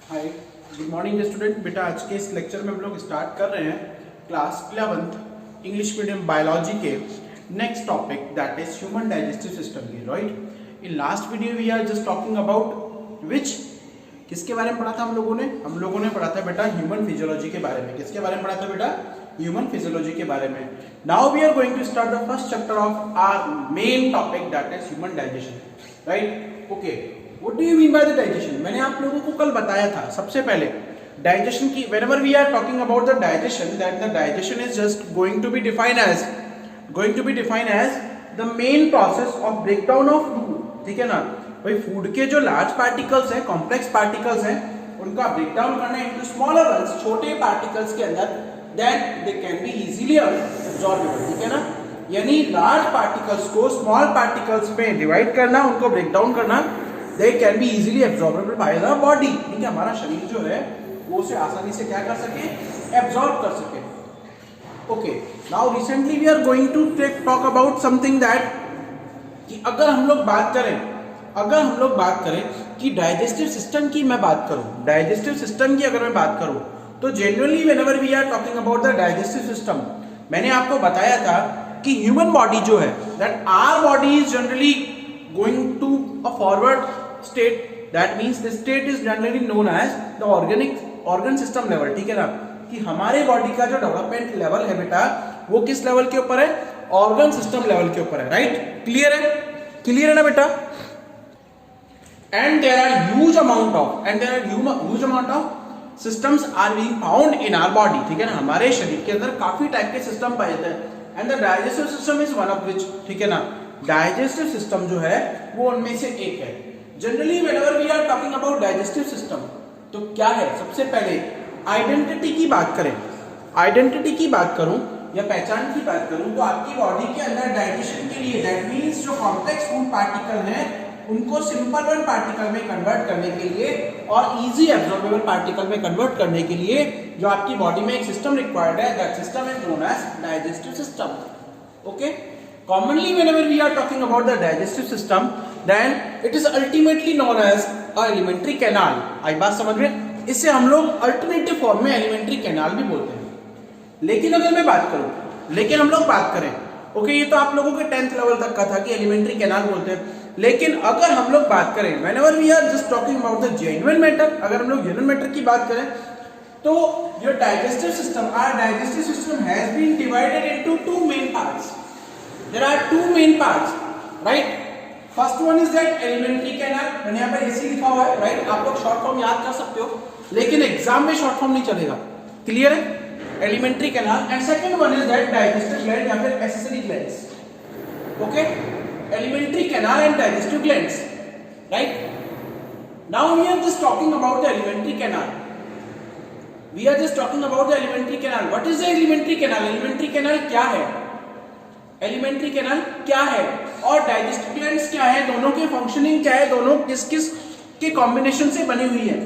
हाय, good morning student. बेटा आज के इस लेक्चर में हम लोग स्टार्ट कर रहे हैं class 11th English medium biology के next topic that is human digestive system की। Right, in last video we are just talking about which, किसके बारे में पढ़ा था हम लोगों ने पढ़ा था बेटा ह्यूमन फिजियोलॉजी के बारे में। किसके बारे में पढ़ा था बेटा? ह्यूमन फिजियोलॉजी के बारे में। Now we are going to start the first chapter of our main topic that is human digestion. Right, okay, what do you mean by the digestion? मैंने आप लोगों को कल बताया था सबसे पहले डाइजेशन की, whenever we are talking about the digestion, that the digestion is just going to be defined as the main process of breakdown of food। ठीक है ना भाई, फूड के जो लार्ज पार्टिकल्स हैं, कॉम्प्लेक्स पार्टिकल्स हैं, उनका ब्रेकडाउन करना इनटू स्मॉलर वंस, छोटे पार्टिकल्स के अंदर, then they can be easily absorbable। ठीक है ना, यानी लार्ज पार्टिकल्स को स्मॉल पार्टिकल्स में डिवाइड करना, उनको ब्रेकडाउन करना, they can be easily absorbable by the body। ठीक है, हमारा शरीर जो है वो उसे आसानी से क्या कर सके, एब्जॉर्ब कर सके। Okay, now recently we are going to talk about something that कि अगर हम लोग बात करें कि डाइजेस्टिव सिस्टम की मैं बात करूं, डाइजेस्टिव सिस्टम की अगर मैं बात करूं तो generally whenever we are talking about the digestive system, मैंने आपको बताया था कि ह्यूमन बॉडी जो है, that our body is generally going to a forward state, that means the state is generally known as the organ system level। ठीक है ना, कि हमारे बॉडी का जो डेवलपमेंट लेवल है बेटा वो किस लेवल के ऊपर है? ऑर्गन सिस्टम लेवल के ऊपर है। राइट, क्लियर है ना बेटा? And there are huge amount of systems are being found in our body. ठीक है ना, हमारे शरीर के अंदर काफी टाइप के सिस्टम पाए जाते हैं and the digestive system is one of which. ठीक है ना, डाइजेस्टिव सिस्टम जो है वो उनमें से एक है। Generally whenever we are talking about digestive system, तो क्या है? सबसे पहले आइडेंटिटी की बात करूं या पहचान की बात करूं तो आपकी बॉडी के अंदर डाइजेशन के लिए, दैट मींस जो कॉम्प्लेक्स फूड पार्टिकल हैं उनको सिंपल वन पार्टिकल में कन्वर्ट करने के लिए और इजी एब्जॉर्बेबल पार्टिकल में कन्वर्ट करने के लिए जो आपकी बॉडी में एक सिस्टम रिक्वायर्ड है, that system is known as digestive system. Okay, commonly whenever we are talking about the digestive system, then it is ultimately known as a alimentary canal। आई बात समझ में? इससे हम लोग अल्टरनेटिव फॉर्म में एलिमेंट्री कैनाल भी बोलते हैं। लेकिन अगर मैं बात करें, ओके, ये तो आप लोगों के 10th लेवल तक का था कि एलिमेंट्री कैनाल बोलते हैं। लेकिन अगर हम लोग बात करें, whenever we are just talking about the genuine matter, अगर हम लोग genuine matter की बात करें तो your digestive system, our digestive system has been divided into two main parts। There are two main parts, right? First one is that alimentary canal, मैंने यहाँ पर AC लिखा हुआ है, right? आप लोग शॉर्ट फॉर्म याद कर सकते हो, लेकिन एग्जाम में शॉर्ट फॉर्म नहीं चलेगा। क्लियर है? Alimentary canal, and second one is that digestive gland या फिर accessory glands। Okay? Alimentary canal and digestive glands, right? Now we are just talking about the alimentary canal. What is the alimentary canal? Alimentary canal क्या है? Elementary canal क्या है और digestive glands क्या है, दोनों के फंक्शनिंग क्या है, दोनों किस किस के कॉम्बिनेशन से बनी हुई है।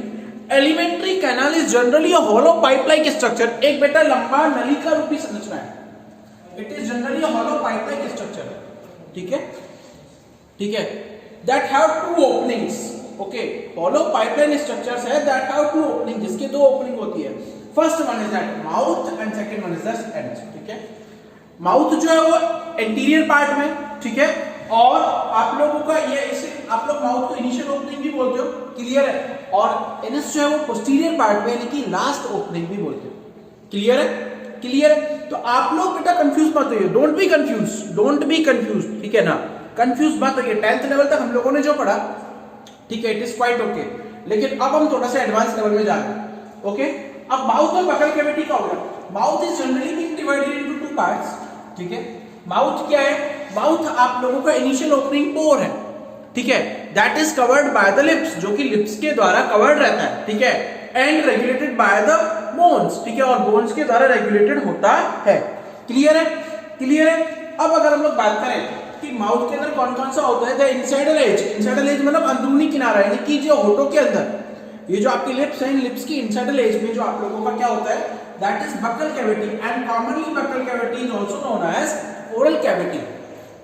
Elementary canal is generally a hollow pipe like structure. एक बेटा लंबा नलिका रूपी संरचना है। It is generally a hollow pipe like structure. ठीक है, that have two openings. Okay, hollow pipeline structures है दैट हैव टू ओपनिंग, जिसके दो ओपनिंग होती है। First one is that mouth and second one is the end. ठीक है, mouth जो है वो एंटीरियर पार्ट में, ठीक है, और आप लोगों का ये, इसे आप लोग माउथ को इनिशियल ओपनिंग भी बोलते हो। क्लियर है? और एनस जो है वो पोस्टीरियर पार्ट में, यानी कि लास्ट ओपनिंग भी बोलते हो। क्लियर है? तो आप लोग बेटा कंफ्यूज मत होइए, डोंट बी कंफ्यूज। ठीक है ना, कंफ्यूज मत होइए। 10th लेवल तक हम लोगों ने जो पढ़ा, ठीक है, इट इज क्वाइट ओके, लेकिन अब हम थोड़ा सा एडवांस लेवल में जा रहे हैं। ओके, अब माउथ और बकल कैविटी का होगा। Mouth is generally being divided into two parts. ठीक है, माउथ क्या है? माउथ आप लोगों का इनिशियल ओपनिंग पोर है। ठीक है, that is covered by the lips, जो कि लिप्स के द्वारा कवर्ड रहता है। ठीक है, and regulated by the bones. ठीक है, और बोन्स के द्वारा रेगुलेटेड होता है। क्लियर है? अब अगर हम लोग बात करें कि माउथ के अंदर कौन कौन सा होता है, द इनसाइडल एज मतलब अंदरूनी किनारा, यानी कि जो होठों के अंदर, ये जो आपकी लिप्स हैं, लिप्स की इनसाइडल एज में जो आप लोगों का क्या होता है, that is buccal cavity, and commonly buccal cavity is also known as oral cavity।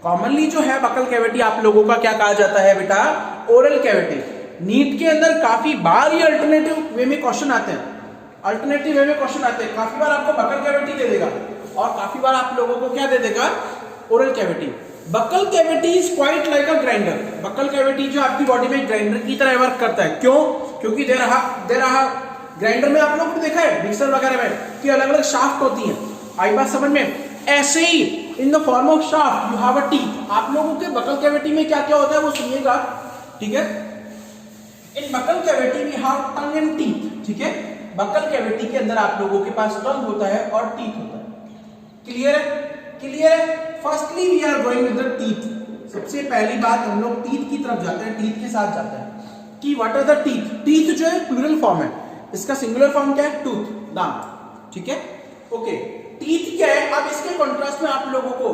commonly जो है buccal cavity आप लोगों का क्या कहा जाता है बेटा? oral cavity। नीट के अंदर काफी बार ये अल्टरनेटिव वे में क्वेश्चन आते हैं, अल्टरनेटिव वे में क्वेश्चन आते हैं। काफी बार आपको बकल कैविटी दे देगा और काफी बार आप लोगों को क्या दे देगा, oral cavity. Buccal cavity is quite like a grinder. Buccal cavity जो आपकी बॉडी में ग्राइंडर की तरह वर्क करता है। क्यों? क्योंकि देर ग्राइंडर में आप लोगों ने देखा है मिक्सर वगैरह में कि अलग अलग शाफ्ट होती है। आई बात समझ में? ऐसे ही in the form of shaft you have a teeth. आप लोगों के बकल कैविटी में क्या क्या होता है वो सुनिएगा, ठीक है। In buccal cavity we have tongue and teeth, ठीक है। बकल कैविटी के अंदर आप लोगों के पास टंग होता है और टीथ होता है। क्लियर है? क्लियर है? Firstly we are going with the teeth. सबसे पहली बात हम लोग टीथ की तरफ जाते हैं, टीथ के साथ जाते हैं कि what are the teeth. Teeth जो है प्लूरल फॉर्म है, इसका सिंगुलर फॉर्म क्या है? टूथ, दांत, ठीक है। ओके, टीथ क्या है? अब इसके कॉन्ट्रास्ट में आप लोगों को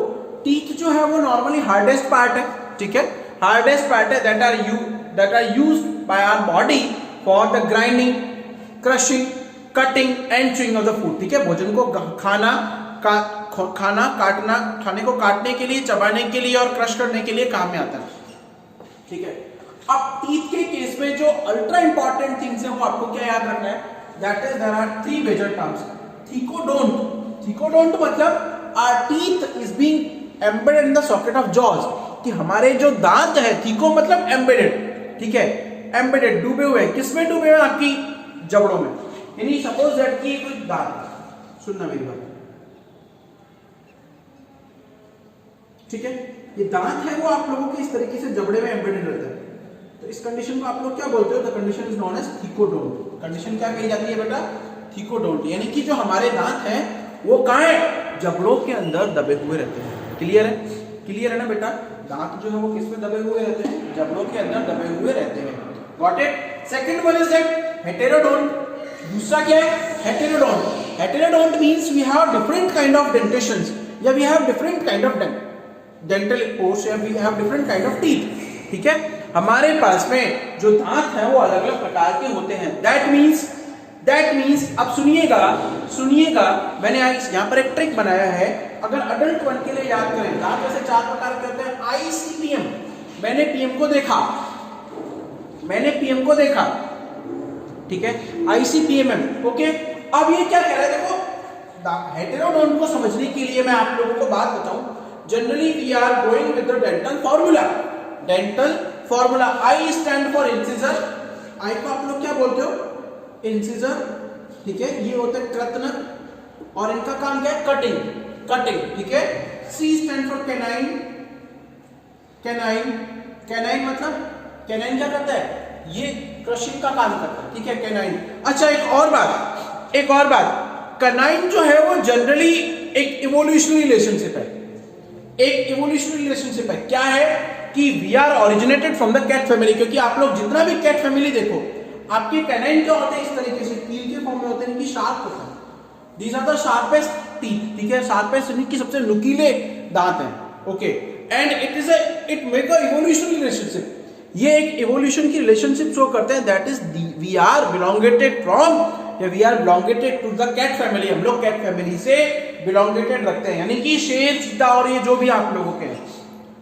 टीथ जो है वो नॉर्मली हार्डेस्ट पार्ट है, ठीक है। हार्डेस्ट पार्ट है that are used by our body for the grinding, crushing, cutting and chewing of the food, ठीक है। भोजन को खाने को काटने के लिए, चबाने के लिए और क्रश करने के लिए काम में आता है, ठीक है। अब टीथ के केस में जो अल्ट्रा इंपॉर्टेंट थिंग्स है वो आपको क्या याद रखना है, that is there are 3 major terms. Thecodont, thecodont मतलब our teeth is being embedded in the socket of jaws, कि हमारे जो दांत है, थीको मतलब एम्बेडेड, ठीक है। एम्बेडेड डूबे हुए, किसमें डूबे हुए? आपकी जबड़ों में। यानी सपोज दैट कि कोई दांत, सुनना मेरी बात, ठीक है, ये दांत है वो आप लोगों के इस तरीके से जबड़े में एम्बेडेड रहता है। तो इस कंडीशन को आप लोग क्या बोलते हो? The condition is known as thecodont. Condition क्या कही जाती है बेटा? थीकोडोंट। यानी कि जो हमारे दांत हैं वो कहां है? जबड़ों के अंदर दबे हुए रहते हैं। क्लियर है? क्लियर है ना बेटा? दांत जो है वो किसमें दबे हुए रहते हैं? जबड़ों के अंदर दबे हुए रहते हैं। Got it? Second one is that heterodont. दूसरा क्या है? Heterodont. Heterodont means we have different kind of dentitions, या we have different kind of dental pores, या we have different kind of teeth, ठीक है। हमारे पास में जो दांत हैं वो अलग अलग प्रकार के होते हैं। दैट मींस अब सुनिएगा, मैंने यहाँ पर एक ट्रिक बनाया है। अगर अडल्ट वन के लिए याद करें, दांत वैसे 4 प्रकार के होते हैं। आईसीपीएम, मैंने पीएम को देखा, ठीक है। आईसीपीएमएम, ओके। अब ये क्या कह रहा है? देखो, हेटेरोडोंट को समझने के लिए मैं आप लोगों को बात बताऊं। Generally we are going with the dental formula. Dental formula, I stand for incisor. I को आप लोग क्या बोलते हो? इंसिजर, ठीक है। ये होता है कृत्न, और इनका काम क्या है? कटिंग, ठीक है। सी स्टैंड फॉर कैनाइन। कैनाइन मतलब कैनाइन क्या करता है? ये क्रशिंग का काम करता है, ठीक है, कैनाइन। अच्छा, एक और बात, कैनाइन जो है वो जनरली एक इवोल्यूशनरी रिलेशनशिप है। क्या है कि we are originated from the cat family, क्योंकि आप लोग जितना भी कैट फैमिली देखो, आपके कैनाइन क्या होते हैं? इस तरीके से कील के फॉर्म में होते हैं, इनकी शार्प होता है। These are the sharpest teeth, ठीक है। शार्पेस्ट इनकी सबसे नुकीले दांत हैं, okay. And it make a evolutionary relationship. ये एक इवोल्यूशन की रिलेशनशिप शो करते हैं। That is we are belongated to the cat family. हम लोग कैट फैमिली से बिलोंगेटेड रखते हैं, यानी कि शेर, चीता और ये जो भी आप लोगों के हैं।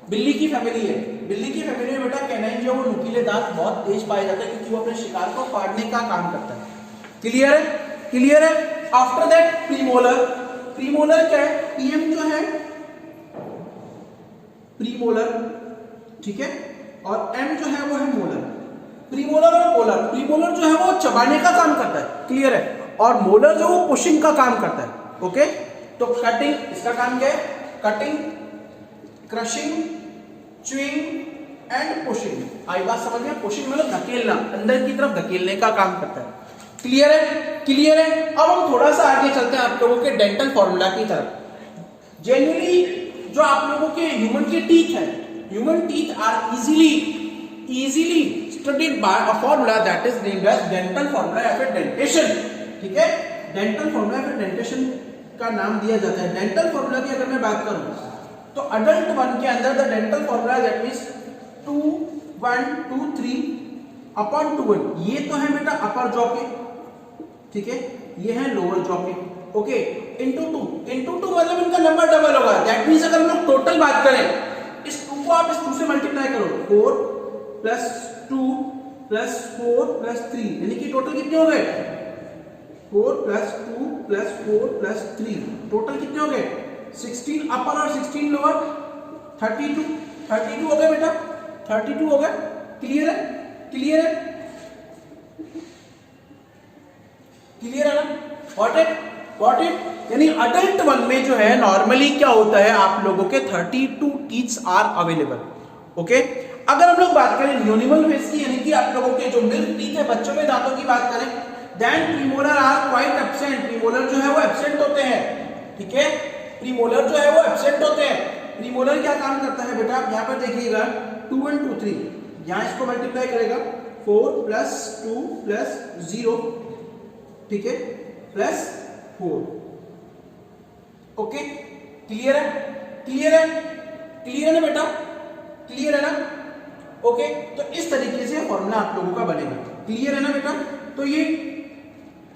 बिल्ली की फैमिली है। बिल्ली की फैमिली में बेटा कैनाइन जो वो नुकीले दांत बहुत तेज पाए जाते हैं, क्योंकि वो अपने शिकार को फाड़ने का काम करता है। क्लियर है? आफ्टर दैट प्रीमोलर क्या है? पीएम जो है प्रीमोलर, ठीक है, और एम जो है वो है मोलर। प्रीमोलर और मोलर, प्रीमोलर जो है वो चबाने का काम करता है, क्लियर है, और मोलर जो वो पुशिंग का काम करता है, ओके। तो कटिंग, इसका काम क्या है? Cutting, crushing, chewing and pushing. आई बात समझ में? पुशिंग मतलब धकेलना, अंदर की तरफ धकेलने का काम करता है। क्लियर है? अब हम थोड़ा सा आगे चलते हैं आप लोगों के डेंटल फॉर्मूला की तरफ। जनरली जो आप लोगों के ह्यूमन के टीथ है, human teeth are easily studied by a formula that is named as dental formula या फिर डेंटेशन, ठीक है। डेंटल फॉर्मूला या फिर डेंटेशन का नाम दिया जाता है। डेंटल फॉर्मूला की अगर मैं बात करूं तो अडल्ट वन के अंदर the dental formula that means 2 1 2 3 upon 2 1। ये तो है बेटा अपर जॉ के, ठीक है, ये है लोअर जॉ के, ओके। इनटू 2 मतलब इनका नंबर डबल होगा। दैट मींस अगर हम लोग टोटल बात करें, इस 2 को आप इस 2 से मल्टीप्लाई करो, 4 + 2 प्लस 4 प्लस 3, यानी कि टोटल कितने हो गए? 4 प्लस 2 प्लस 4 प्लस 3, टोटल कितने हो गए? 16 अपर और 16 लोअर, 32 हो गए बेटा, 32 हो गए। क्लियर है? क्लियर है? क्लियर है ना? Got it? Got it? यानी अडल्ट वन में जो है नॉर्मली क्या होता है, आप लोगों के 32 टीथ्स आर अवेलेबल। ओके, अगर हम लोग बात करें न्यूनिमल फेस की, यानी कि आप लोगों के जो मिल्क टीथ है, बच्चों के दांतों की बात करें, then premolar are quite absent. Premolar जो है वो एब्सेंट होते हैं, ठीक है, प्रीमोलर जो है वो एब्सेंट होते हैं। प्रीमोलर क्या काम करता है बेटा, आप यहां पर देखिएगा 2 1 2 3, यहां इसको मल्टीप्लाई करेगा 4 प्लस 2 प्लस 0, ठीक है, प्लस 4। ओके, क्लियर है? क्लियर है? क्लियर है ना बेटा? क्लियर है ना? ओके, तो इस तरीके से फॉर्मूला आप लोगों का बनेगा। क्लियर है ना बेटा? तो ये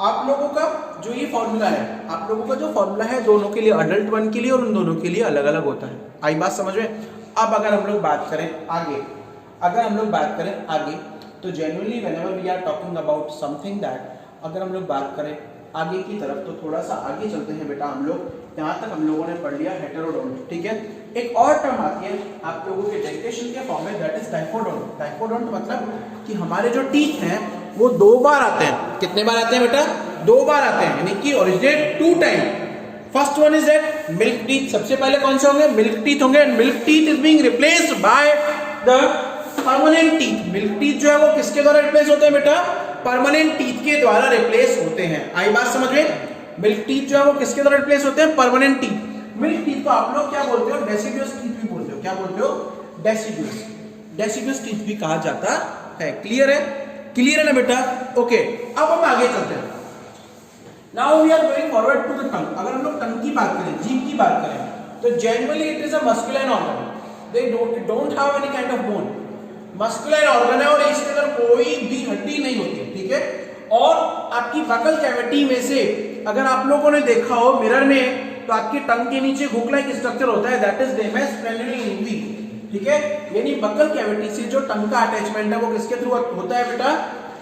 आप लोगों का जो ये फॉर्मूला है, आप लोगों का जो फॉर्मूला है दोनों के लिए, अडल्ट वन के लिए और उन दोनों के लिए अलग अलग होता है। आई बात समझ में? अब अगर हम लोग बात करें आगे, तो generally whenever we are talking about something that, अगर हम लोग बात करें आगे की तरफ, तो थोड़ा सा आगे चलते हैं बेटा हम लोग। यहाँ तक हम लोगों ने पढ़ लिया हेटेरोडोंट, ठीक है। एक और टर्म आती है आप लोगों के डेंटिशन के फॉर्म में, दैट इज डाइफोडोंट। डाइफोडोंट मतलब कि हमारे जो टीथ हैं वो 2 बार आते हैं। कितने बार आते हैं बेटा? 2 बार आते हैं, यानी कि originate 2 time. First one is that milk teeth, सबसे पहले कौन से होंगे? मिल्क टीथ होंगे। Milk teeth is being replaced by the permanent teeth. Milk teeth जो है वो किसके द्वारा रिप्लेस होते हैं बेटा? परमानेंट टीथ के द्वारा रिप्लेस होते हैं। आई बात समझ में? मिल्क टीथ जो है वो किसके द्वारा रिप्लेस होते हैं? Permanent teeth. मिल्क टीथ को आप लोग क्या बोलते हो? डेसिडुअस टीथ भी बोलते हो। क्या बोलते हो? डेसिडुअस। डेसिडुअस टीथ भी कहा जाता है। क्लियर है? क्लियर है ना बेटा? ओके, अब हम आगे चलते हैं। Now we are going forward to the tongue. अगर हम लोग टंग की बात करें, जीभ की बात करें, तो generally it is a masculine organ. They don't have any kind of bone. Masculine organ है और इसके अंदर कोई भी हड्डी नहीं होती है, ठीक है। और आपकी बकल कैविटी में से अगर आप लोगों ने देखा हो मिरर में, तो आपकी टंग के नीचे हुक लाइक स्ट्रक्चर होता है, that is name as frenulum linguae, ठीक है। यानी बकल कैविटी से जो टंग का अटैचमेंट है वो किसके थ्रू होता है बेटा?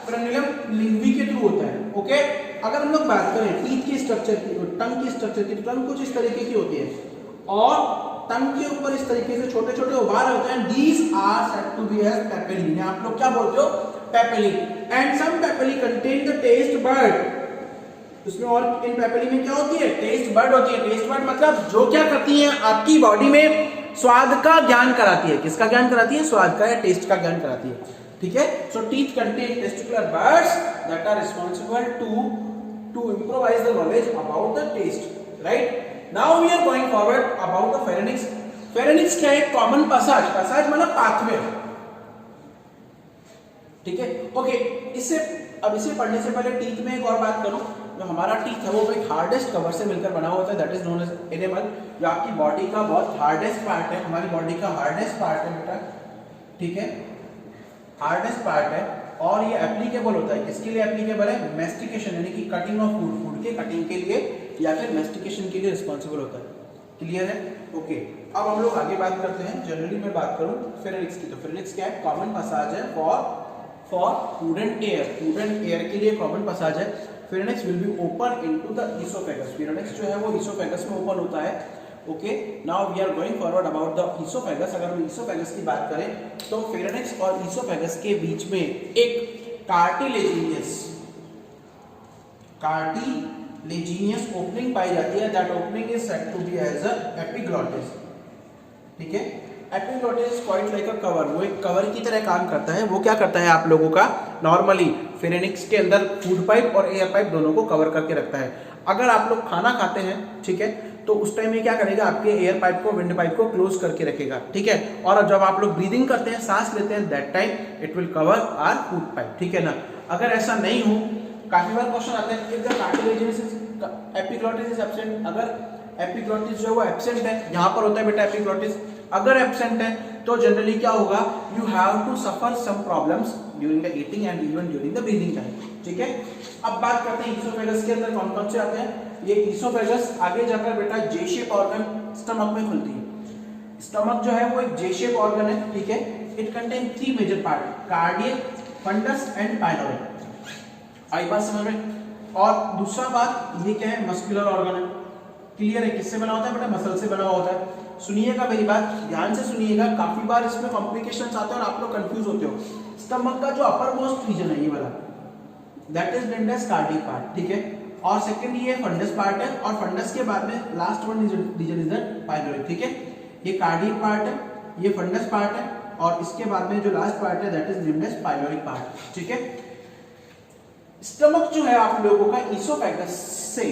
फ्रेनुलम लिंग्वी के थ्रू होता है। ओके, अगर हम लोग बात करें टीथ की स्ट्रक्चर की, टंग की स्ट्रक्चर की, टंग कुछ इस तरीके की होती है और टंग के ऊपर इस तरीके से छोटे छोटे उभार होते हैं। These are said to be as papillae। आप लोग क्या बोलते हो? papillae। And some papillae contain the taste bud। उसमें और इन papillae में क्या होती है? taste bud होती है। taste bud मतलब जो क्या करती है आपकी बॉडी में स्वाद का ज्ञान कराती है। किसका ज्ञान कराती है? स्वाद का या टेस्ट का ज्ञान कराती है, ठीक है। So teeth contain testicular buds that are responsible to improvise the knowledge about the taste, right? Now we are going forward about the pharynx। pharynx क्या है? Common passage. पैसेज मतलब पाथवे, ठीक है। ओके, इसे पढ़ने से पहले टीथ में एक और बात करूं। जो हमारा टीथ है वो एक हार्डेस्ट कवर से मिलकर बना होता है, that is known as enamel. जो आपकी बॉडी का बहुत हार्डेस्ट पार्ट है, हमारी बॉडी का हार्डेस्ट पार्ट है बेटा, ठीक है, हार्डेस्ट पार्ट है। और ये एप्लीकेबल होता है, किसके लिए एप्लीकेबल है? मैस्टिकेशन, यानी कि कटिंग ऑफ फूड, फूड के कटिंग के लिए या फिर मैस्टिकेशन के लिए रिस्पॉन्सिबल होता है। क्लियर है? ओके, अब हम लोग आगे बात करते हैं। जनरली मैं बात करूं फेरेनिक्स की, तो फेरेनिक्स क्या है? कॉमन पैसेज है for food and air. Food and air के लिए कॉमन पैसेज है। Pharynx will be open into the oesophagus. Pharynx जो है वो इसोफेगस में ओपन होता है। Okay, now we are going forward about the oesophagus. अगर हम इसोफेगस की बात करें तो फेरेनिक्स और इसोफेगस के बीच में एक कार्टिलेजिनियस ओपनिंग पाई जाती है। That opening is said to be as a epiglottis, ठीक है। Epiglottis is quite like a cover. वो एक कवर की तरह काम करता है। वो क्या करता है आप लोगों का? नॉर्मली फेरेनिक्स के अंदर फूड पाइप और एयर पाइप दोनों को कवर करके रखता है। अगर आप लोग खाना खाते हैं, ठीक है, तो उस टाइम में क्या करेगा? आपके एयर पाइप को, विंड पाइप को क्लोज करके रखेगा, ठीक है। और जब आप लोग ब्रीदिंग करते हैं, सांस लेते हैं, that time it will cover our food pipe, ठीक है ना। अगर ऐसा नहीं हो, काफी बार क्वेश्चन आते हैं, if the cartilaginous epiglottis is absent. अगर एपिग्लॉटिस जो है वो एब्सेंट है, यहां पर होता है बेटा एपिग्लॉटिस, अगर एब्सेंट है तो जनरली क्या होगा? You have to suffer some problems during the eating and even during the breathing time, ठीक है। अब बात करते हैं इसोफेगस के अंदर कौन कौन से आते हैं। ये इसोफेगस आगे जाकर बेटा जे शेप ऑर्गन स्टमक में खुलती है। स्टमक जो है वो एक जे शेप ऑर्गन है, ठीक है। It contain 3 major part, cardiac, fundus and pylori. आई बात समझ में? और दूसरा बात ये क्या है, मस्कुलर ऑर्गन है। क्लियर है? किससे बना होता है बेटा? मसल से बना हुआ होता है। सुनिएगा मेरी बात, ध्यान से सुनिएगा, काफी बार इसमें कॉम्प्लिकेशंस आते हैं और आप लोग कंफ्यूज होते हो। स्टमक का जो अपर मोस्ट रीजन है ये वाला, that is known as cardiac part, ठीक है। और सेकंड ये फंडस पार्ट है, और फंडस के बाद में last one region is the pylori, ठीक है। ये कार्डियक पार्ट है, ये फंडस पार्ट है, और इसके बाद में जो लास्ट पार्ट है that is known as pyloric part, ठीक है। स्टमक जो है आप लोगों का इसोफेगस से,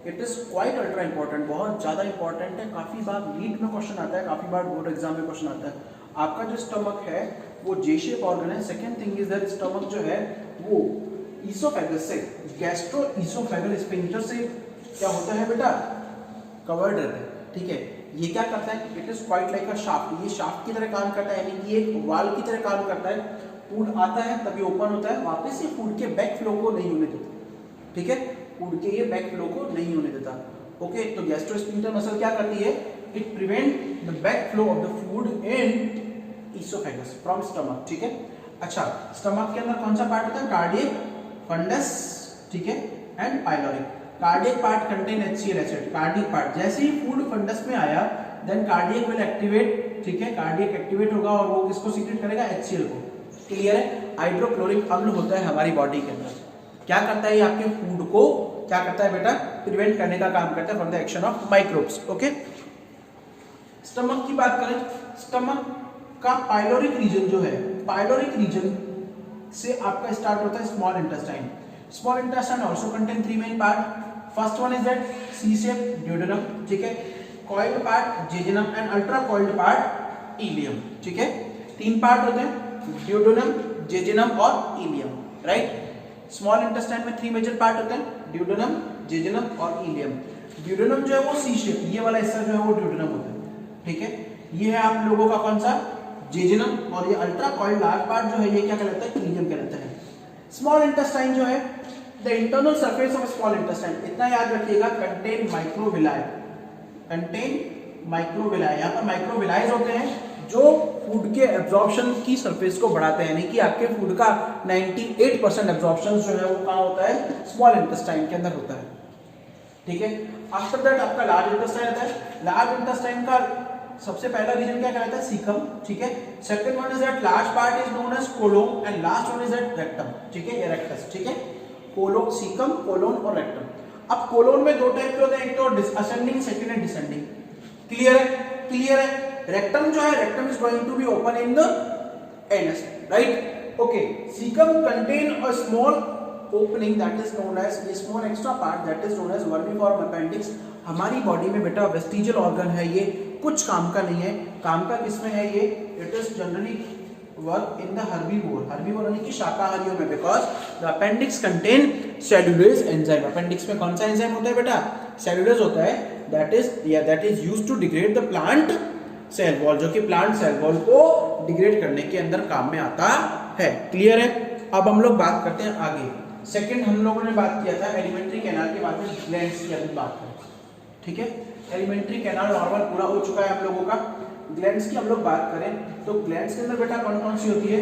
it is quite ultra important, बहुत ज्यादा इंपॉर्टेंट है। काफी बार नीट में क्वेश्चन आता है, काफी बार बोर्ड एग्जाम में क्वेश्चन आता है। आपका जो स्टमक है वो जे शेप ऑर्गन है। Second thing is that stomach जो है वो इसोफेगस से, गैस्ट्रो इसोफेगल स्फिंक्टर से क्या होता है बेटा? कवर्ड रहता है, ठीक है। ये क्या करता है? It is quite like a shaft, ये शाफ्ट की तरह काम करता है, यानी कि एक वाल की तरह काम करता है। फूड आता है तभी ओपन होता है, वापस ये फूड के बैक फ्लो को नहीं होने देता, ठीक है। फूड के ये बैक फ्लो को नहीं होने देता, ओके। तो गैस्ट्रोस्फिंक्टर मसल क्या करती है? It prevent the back flow of the food in oesophagus from stomach, ठीक है। अच्छा, स्टमक के अंदर कौन सा पार्ट होता है? कार्डियक, फंडस, ठीक है, and pyloric. Cardiac part contain HCl acid, cardiac part. जैसे ही फूड फंडस में आया देन कार्डियक विल एक्टिवेट, ठीक है। कार्डियक एक्टिवेट होगा और वो किसको सीक्रेट करेगा? HCl को। क्लियर है? हाइड्रोक्लोरिक अम्ल होता है हमारी बॉडी के अंदर, क्या करता है? ये आपके फूड को क्या करता है बेटा? प्रिवेंट करने का काम करता है from the action of microbes, okay. Stomach की बात करें, स्टमक का पाइलोरिक रीजन जो है, पाइलोरिक रीजन से आपका स्टार्ट होता है small intestine. Small intestine also contain 3 main part. First one is that C shape duodenum, ठीक है। Coiled part jejunum and ultra coiled part ileum, ठीक है। 3 पार्ट होते हैं, ड्यूडेनम, जेजुनम और इलियम, राइट। स्मॉल इंटेस्टाइन में 3 मेजर पार्ट होते हैं, ड्यूडेनम, जेजुनम और इलियम। ड्यूडेनम जो है वो सी शेप, ये वाला हिस्सा जो है वो ड्यूडेनम होता है, ठीक है। ये है आप लोगों का कौन सा? जेजुनम। और ये अल्ट्रा कॉइल्ड लार्ज पार्ट जो है ये क्या कहलाता है? इलियम कहलाता है। स्मॉल इंटेस्टाइन जो है, the internal surface of small intestine, इतना याद रखिएगा, कंटेन माइक्रोविलाई, कंटेन माइक्रोविलाई। यहाँ पर माइक्रोविलाइज होते हैं जो फूड के एब्जॉर्प्शन की सरफेस को बढ़ाते हैं, यानी कि आपके फूड का 98% एब्जॉर्प्शन जो है वो कहाँ होता है? स्मॉल इंटेस्टाइन के अंदर होता है, ठीक है। आफ्टर दैट आपका लार्ज इंटेस्टाइन आता है। लार्ज इंटेस्टाइन का सबसे पहला रीजन क्या कहलाता है? सीकम, ठीक है। Second one is that large part is known as colon and last one is that rectum, ठीक है, रेक्टस, ठीक है। कोलोन, सीकम, कोलोन और रेक्टम। अब कोलोन में 2 टाइप के होते हैं, एक तो असेंडिंग, सेकंड है डिसेंडिंग। क्लियर है? क्लियर है? रेक्टम जो है, rectum is going to be open in the anus, right, okay. Caecum contain a small opening that is known as, ये small extra part that is known as vermiform appendix. हमारी body में बेटा vestigial organ है, ये कुछ काम का नहीं है। काम का किसमें है ये? It is generally work in the herbivore, herbivore यानी कि शाकाहारियों में, because the appendix contain cellulose enzyme. Appendix में कौन सा एंजाइम होता है बेटा? सेल्यूलोज होता है, that is used to degrade the plant cell wall, जो कि प्लांट सेल वॉल को डिग्रेड करने के अंदर काम में आता है। क्लियर है? अब हम लोग बात करते हैं आगे। सेकंड हम लोगों ने बात किया था एलिमेंट्री कैनाल के बाद में ग्लैंड्स की अभी बात करें, ठीक है। एलिमेंट्री कैनाल नॉर्मल पूरा हो चुका है आप लोगों का। ग्लैंड्स की हम लोग बात करें तो ग्लैंड्स के अंदर बेटा कौन कौन सी होती है?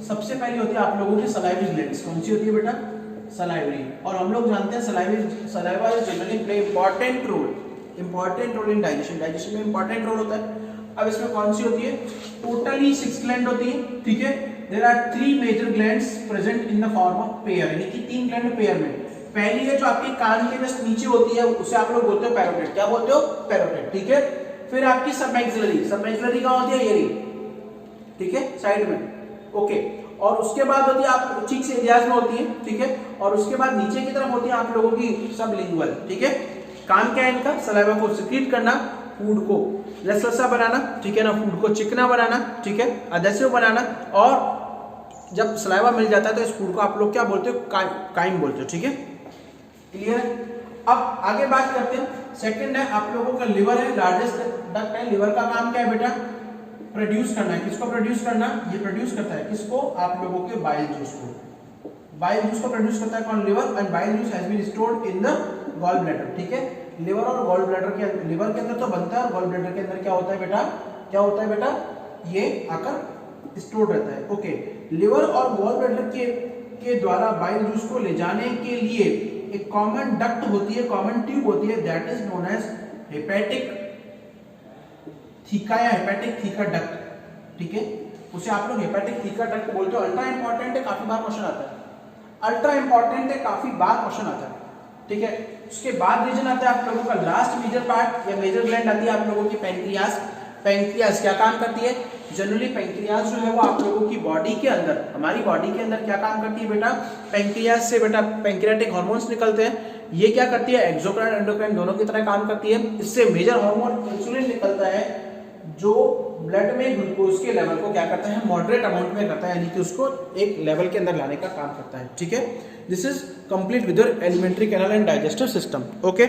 सबसे पहली होती है आप लोगों की सलाइवरी ग्लैंड्स। कौन सी होती है बेटा? सलाइवरी। और हम लोग जानते हैं saliva is generally play important role in digestion, digestion में इंपॉर्टेंट रोल होता है। अब इसमें कौन सी होती है? टोटली 6 ग्लैंड होती है, ठीक है। There are 3 major glands present in the form of pair, यानी कि 3 ग्लैंड पेयर में। पहली है जो आपके कान के जस्ट नीचे होती है, उसे आप लोग बोलते हो पैरोटिड। क्या बोलते हो? पैरोटिड, ठीक है। फिर आपकी सबमैक्सिलरी, सबमैक्सिलरी कहाँ होती है? ये रही, ठीक है, साइड में, ओके। और उसके बाद होती है आप चीक्स एरियाज में होती है, ठीक है। और उसके बाद नीचे की तरफ होती है आप लोगों की सबलिंगुअल, ठीक है। काम क्या है इनका? सलाइवा को सिक्रीट करना, फूड को लसलसा बनाना, ठीक है ना, फूड को चिकना बनाना, ठीक है, अधेसिव बनाना। और जब सलाइवा मिल जाता है तो इस फूड को आप लोग क्या बोलते हो? काइम बोलते हो, ठीक है। क्लियर है? अब आगे बात करते हैं। सेकंड है आप लोगों का लिवर है, लार्जेस्ट डक्ट है। लिवर का काम क्या है बेटा? प्रोड्यूस करना है। किसको प्रोड्यूस करना? ये प्रोड्यूस करता है किसको? आप लोगों के बाइल जूस को। बाइल जूस को प्रोड्यूस करता है कौन? Liver. And bile juice has been stored in the gall bladder, ठीक है। लिवर और गॉल ब्लैडर के, लिवर के अंदर तो बनता है और गॉल ब्लैडर के अंदर क्या होता है बेटा? क्या होता है बेटा? ये आकर स्टोर रहता है। ओके, लिवर और गॉल ब्लैडर के द्वारा बाइल जूस को ले जाने के लिए एक कॉमन डक्ट होती है, कॉमन ट्यूब होती है, that is known as hepatic theca या हेपेटिक थीका डक्ट। ठीक है, उसे आप लोग हेपेटिक थीका डक्ट बोलते हो। अल्ट्रा इंपॉर्टेंट है, काफी बार क्वेश्चन आता है, अल्ट्रा इंपॉर्टेंट है, काफी बार क्वेश्चन आता है। ठीक है, उसके बाद रीजन आता है आप लोगों का लास्ट मेजर पार्ट या मेजर ग्लैंड आती है आप लोगों की पैंक्रियाज। पैंक्रियाज क्या काम करती है? जनरली पैंक्रियाज जो है वो आप लोगों की बॉडी के अंदर, हमारी बॉडी के अंदर क्या काम करती है बेटा? पैंक्रियाज से बेटा पैंक्रियाटिक हार्मोन्स निकलते हैं। ये क्या करती है? एक्सोक्राइन एंडोक्राइन दोनों की तरह काम करती है। इससे मेजर हार्मोन इंसुलिन निकलता है, जो ब्लड में ग्लूकोज के लेवल को क्या करता है? मॉडरेट अमाउंट में करता है, यानी कि उसको एक लेवल के अंदर लाने का काम करता है। ठीक है, this is complete with your alimentary canal and digestive system. Okay.